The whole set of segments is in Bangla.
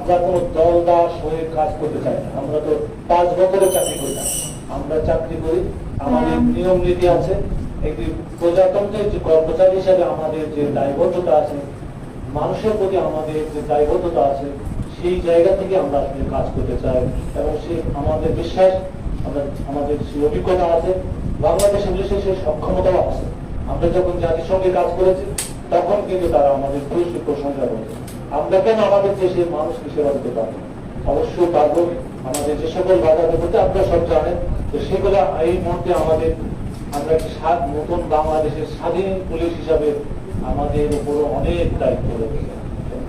আমরা কোনো দল দাস হয়ে কাজ করতে চাই না। আমরা তো 5 বছরের চাকরি করি না, আমরা চাকরি করি, আমাদের নিয়ম নীতি আছে। একটি প্রজাতন্ত্রের যে কর্মচারী হিসাবে আমাদের যে দায়বদ্ধতা আছে, মানুষের প্রতি আমাদের যে দায়বদ্ধতা আছে, সেই জায়গা থেকে আমরা আসলে কাজ করতে চাই। এবং সে আমাদের বিশ্বাস, আমাদের সেই অভিজ্ঞতা আছে, বাংলাদেশের পুলিশের সেই সক্ষমতাও আছে। আমরা যখন জাতিসংঘে কাজ করেছি তখন কিন্তু তারা আমাদের পুলিশের প্রশংসা করেছে। আমরা কেন আমাদের দেশের মানুষকে সেবা দিতে পারবো? অবশ্যই পারবো। আমাদের যে সকল বাধা বিপত্তি আপনারা সব জানেন, তো সেগুলো এই মুহূর্তে আমাদের, আমরা একটি নতুন বাংলাদেশের স্বাধীন পুলিশ হিসাবে আমাদের উপরও অনেক দায়িত্ব রয়েছে।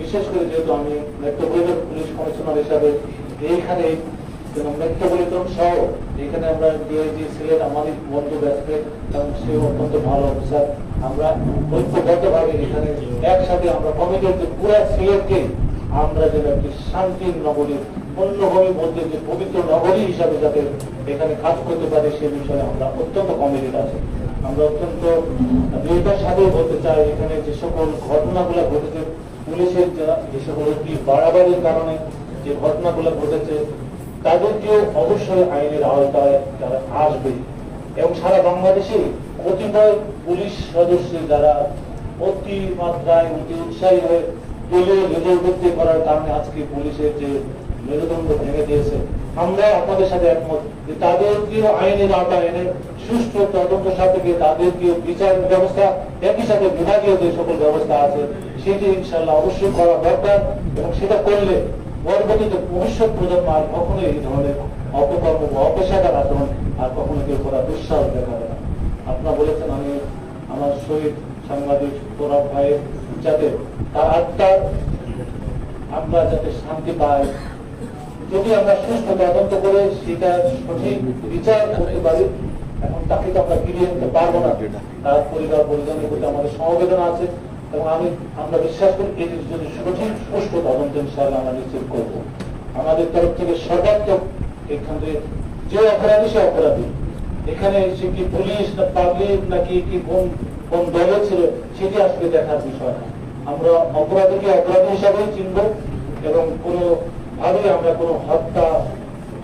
বিশেষ করে যেহেতু আমি মেট্রোপলিটন পুলিশ কমিশনার হিসাবে এইখানে মেট্রোপলিটন সহ এখানে আমরা ডিআইজি সিলেট আমাদের বন্ধু ব্যস্ত, এবং সে অত্যন্ত ভালো অফিসার। আমরা ঐক্যবদ্ধভাবে এখানে একসাথে আমরা কমিটির পুরো সিলেটকে আমরা যেন একটি শান্তির নগরী, অন্যভাবে বলতে যে পবিত্র নগরী হিসাবে যাতে এখানে কাজ করতে পারে সে বিষয়ে আমরা অত্যন্ত কমিটেড আছি। আমরা অত্যন্ত দৃঢ়তার সাথে বলতে চাই, এখানে যে সকল ঘটনাগুলো ঘটেছে, পুলিশের যে সকল বাড়াবাড়ির কারণে যে ঘটনাগুলো ঘটেছে, তাদেরকেও অবশ্যই আইনের আওতায় তারা আসবে। এবং সারা বাংলাদেশে কতিপয় পুলিশ সদস্য যারা অতি মাত্রায় অতি উৎসাহী হয়ে দলীয় নেতৃত্ব করার কারণে আজকে পুলিশের যে মেরুদণ্ড ভেঙে দিয়েছে, আমরা আপনাদের সাথে একমত যে তাদেরকেও আইনের আওতায় এনে সুষ্ঠু তদন্ত সাপেক্ষে তাদেরকেও বিচার ব্যবস্থা, একই সাথে বিভাগীয় যে সকল ব্যবস্থা আছে সেটি ইনশাল্লাহ অবশ্যই করা দরকার। এবং সেটা করলে পরবর্তীতে ভবিষ্যৎ প্রজন্ম আর কখনো এই ধরনের অপকর্ম বা অপেশাদার আচরণ আর কখনো কেউ করা দুঃসাহস দেখাবে না। আপনারা বলেছেন আমি আমার শহীদ সাংবাদিক সৌরভ ভাইয়ের যাতে তার আত্মার আমরা যাতে শান্তি পাই, যদি আমরা সুস্থ তদন্ত করে সেটা সঠিক বিচার করতে পারি। এখন তাকে তো আমরা ফিরিয়ে নিতে পারবো না, তার পরিবার পরিজনের প্রতি আমাদের সমবেদনা আছে, এবং আমরা বিশ্বাস করি এটি যদি সঠিক সুষ্ঠু তদন্ত ইনশাআল্লাহ আমরা নিশ্চিত করবো। আমাদের তরফ থেকে সর্বাত্মক এখানে যে অপরাধী সে অপরাধী, এখানে সে কি পুলিশ না পাবলিক নাকি কি কোন দলে ছিল সেটি আসলে দেখার বিষয় না। আমরা অপরাধীকে অপরাধী হিসাবেই চিনব, এবং কোনো ভাবে আমরা কোনো হত্যা,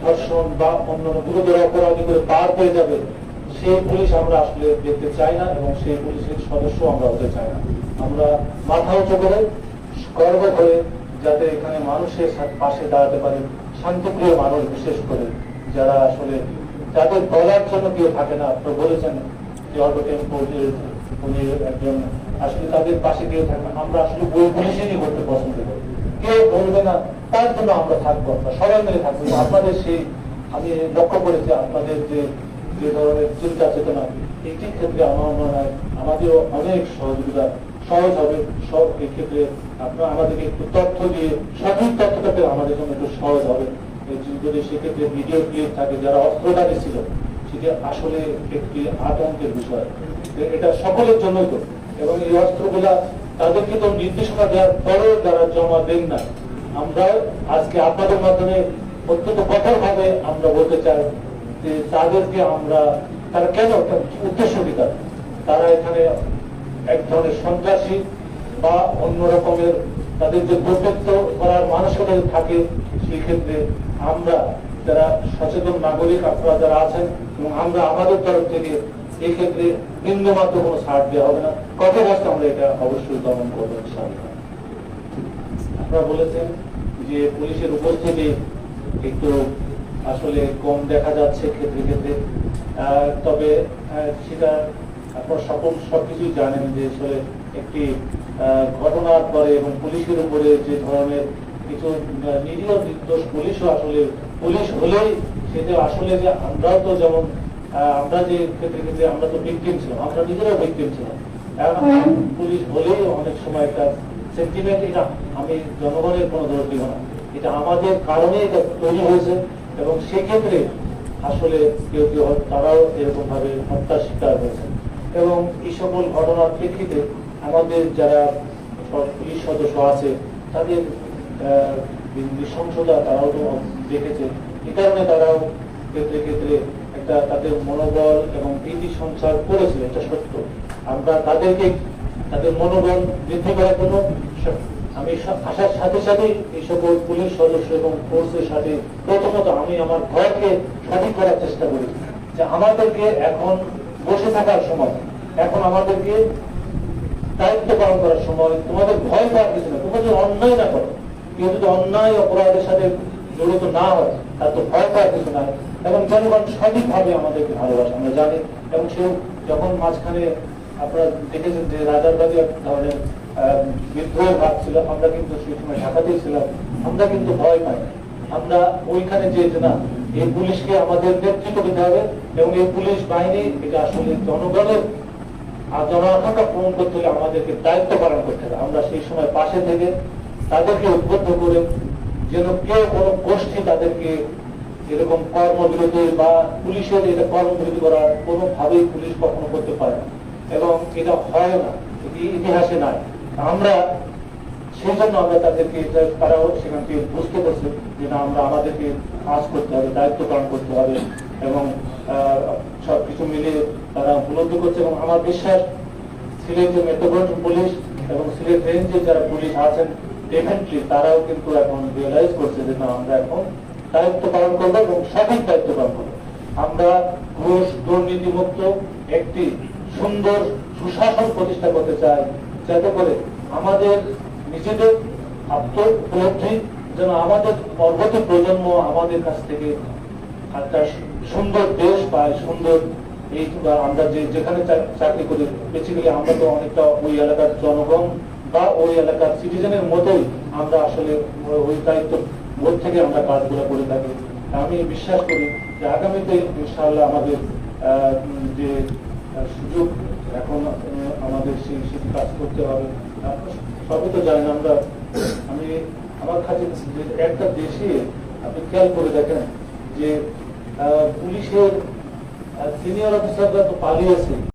ধর্ষণ বা অন্যান্য গুরুতর অপরাধী করে পার পেয়ে যাবে সেই পুলিশ আমরা আসলে দেখতে চাই না, এবং সেই পুলিশের সদস্য আমরা হতে চাই না। আমরা মাথা উঁচু করে গর্ব করে যাতে এখানে মানুষের পাশে দাঁড়াতে পারে, শান্তিপ্রিয় মানুষ, বিশেষ করে যারা আসলে যাদের বলার জন্য কেউ থাকে না। আপনি বলেছেন যে উনি একজন আসলে তাদের পাশে কেউ থাকে, আমরা আসলে বই পুলিশেরই করতে পছন্দ করি। কেউ বলবে না তার জন্য আমরা থাকবো, আমরা সবাই মিলে থাকবো। আপনাদের সেই আমি লক্ষ্য করেছি আপনাদের যে ধরনের চিন্তা চেতনা, এইটির ক্ষেত্রে আমার মনে হয় আমাদেরও অনেক সহযোগিতা সহজ হবে। সব ক্ষেত্রে আপনারা আমাদেরকে একটু তথ্য দিয়ে সঠিক তথ্যটা পেলে আমাদের জন্য একটু সহজ হবে। যদি সেক্ষেত্রে ভিডিও ক্লিপ থাকে যারা অস্ত্রধারী ছিল, সেটি আসলে একটি আতঙ্কের বিষয়, এটা সকলের জন্যই তো। এবং এই অস্ত্রগুলা তাদেরকে তো নির্দেশনা দেওয়ার পরেও যারা জমা দেন না, আমরা আজকে আপনাদের মাধ্যমে অত্যন্ত কঠোর ভাবে আমরা বলতে চাই যে তাদেরকে আমরা, তারা কেন উদ্দেশ্য বিকাশ, তারা এখানে এক ধরনের সন্ত্রাসী বা অন্য রকমের তাদের যে কর্তৃত্ব করার মানসিকতা থাকে, সেই ক্ষেত্রে আমরা যারা সচেতন নাগরিক আপনারা যারা আছেন, এবং আমরা আমাদের তরফ থেকে এই ক্ষেত্রে বিন্দুমাত্র কোনো ছাড় দেওয়া হবে না। কত বছর আমরা এটা অবশ্যই দমন করবো ইনশাআল্লাহ। আপনারা বলেছেন যে পুলিশের উপস্থিতি একটু আসলে কম দেখা যাচ্ছে ক্ষেত্রে ক্ষেত্রে, তবে সেটা আপনারা সবকিছুই জানেন যে আসলে একটি ঘটনার পরে এবং পুলিশের উপরে যে ধরনের কিছু নিরীহ নির্দোষ পুলিশও আসলে পুলিশ হলেই সেটা আসলে যে আমরাও তো যেমন আমরা যে ক্ষেত্রে ক্ষেত্রে আমরা তো ভিকটিম ছিলাম, আমরা নিজেরাও ভিকটিম ছিলাম। পুলিশ হলেই অনেক সময় একটা সেন্টিমেন্ট, এটা আমি জনগণের কোনো দোষ দিব না, এটা আমাদের কারণে এটা তৈরি হয়েছে। এবং সেক্ষেত্রে আসলে কেউ কেউ তারাও এরকম ভাবে হত্যার শিকার হয়েছে। এবং এই সকল ঘটনার প্রেক্ষিতে আমাদের যারা পুলিশ সদস্য আছে তাদের নৃশংসতা তারাও তো দেখেছে, এই কারণে তারাও ক্ষেত্রে ক্ষেত্রে একটা তাদের মনোবল এবং ভীতি সঞ্চার করেছিল, এটা সত্য। আমরা তাদেরকে তাদের মনোবল বৃদ্ধি করার জন্য আমি আসার সাথে সাথে এই সকল পুলিশ সদস্য এবং ফোর্সের সাথে প্রথমত আমি আমার ঘরকে সঠিক করার চেষ্টা করি যে আমাদেরকে এখন বসে থাকার সময়, এখন আমাদেরকে দায়িত্ব পালন করার সময়। তোমাদের ভয় পাওয়ার কিছু না, তোমরা যদি অন্যায় না করো, কেউ যদি অন্যায় অপরাধের সাথে জড়িত না হয় তার তো ভয় পাওয়ার কিছু নাই। এবং জনগণ সঠিকভাবে আমাদেরকে ভালোবাসে আমরা জানি। এবং সেও যখন মাঝখানে আপনারা দেখেছেন যে রাজারবাদী এক ধরনের বিদ্রোহ ভাব ছিল, আমরা কিন্তু সেই সময় ঢাকাতেই ছিলাম, আমরা কিন্তু ভয় পাই না। আমরা ওইখানে যে না, এই পুলিশকে আমাদের নেতৃত্ব দিতে হবে এবং এই পুলিশ বাহিনী এটা আসলে জনগণের জনআকাঙ্ক্ষা পূরণ করতে হলে আমাদেরকে দায়িত্ব পালন করতে হবে। আমরা সেই সময় পাশে থেকে তাদেরকে উদ্বুদ্ধ করে যেন কেউ কোনো গোষ্ঠী তাদেরকে এরকম কর্মবিরতি বা পুলিশের এটা কর্মবিরতি করার কোনোভাবেই পুলিশ কখনো করতে পারে না এবং এটা হয় না, ইতিহাসে নাই। আমরা সেই জন্য আমরা তাদেরকে তারাও সেখান থেকে বুঝতে পারছি যে না, আমরা আমাদেরকে কাজ করতে হবে, দায়িত্ব পালন করতে হবে এবং সবকিছু মিলিয়ে তারা উপলব্ধি করছে। এবং আমার বিশ্বাস সিলেটের মেট্রোপলিটন পুলিশ এবং সিলেট রেঞ্জে যারা পুলিশ আছেন ডেফিনেটলি তারাও কিন্তু এখন রিয়েলাইজ করছে যে না, আমরা এখন দায়িত্ব পালন করবো এবং সঠিক দায়িত্ব পালন করবো। আমরা ঘুষ দুর্নীতি মুক্ত একটি সুন্দর সুশাসন প্রতিষ্ঠা করতে চাই, যাতে করে আমাদের নিজেদের আত্ম উপলব্ধি যেন আমাদের পরবর্তী প্রজন্ম আমাদের কাছ থেকে একটা সুন্দর দেশ পায়, সুন্দর এই আমরা যেখানে চাকরি করি বেসিক্যালি আমরা তো অনেকটা ওই এলাকার জনগণ বা ওই এলাকার সিটিজেনের মতোই আমরা আসলে ওই দায়িত্ব বোধ থেকে আমরা কাজগুলো করে থাকি। আমি বিশ্বাস করি যে আগামীতে ইনশাআল্লাহ আমাদের যে সুযোগ এখন আমাদের সেই কাজ করতে হবে। সবই তো জানেন আমরা, আমি আমার কাছে একটা দেশে আপনি খেয়াল করে দেখেন যে পুলিশের সিনিয়র অফিসাররা তো পালিয়েছে।